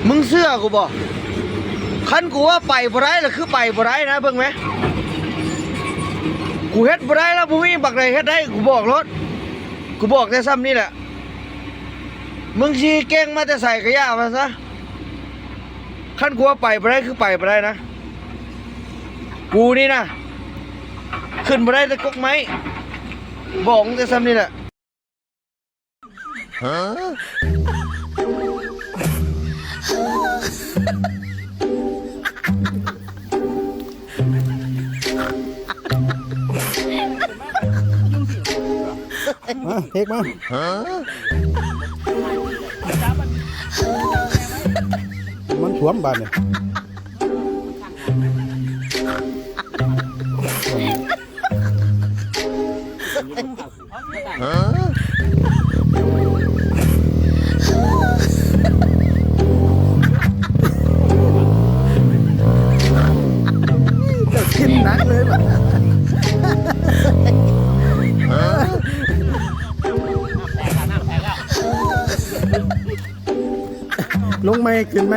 มึงเสื้อกูบอกคันกูว่าไปบ่ได้ล่ะคือไปบ่ได้นะเบิ่งไหมกูเฮ็ดบ่ได้แล้วบ่มีบักใดเฮ็ดได้กูบอกรถกูบอกแต่ซ้ำนี่แหละมึงสิเก่งมาแต่ใส่กระยามาซะคันกูว่าไปบ่ได้คือไปบ่ได้นะกูนี่นะขึ้นบ่ได้แต่กกไม้บอกแต่ซ้ำนี่แหละฮะมาเทกมามันสวมบานเนี่ยจะกินหนักเลยแบบลงไหมขึ้นไหม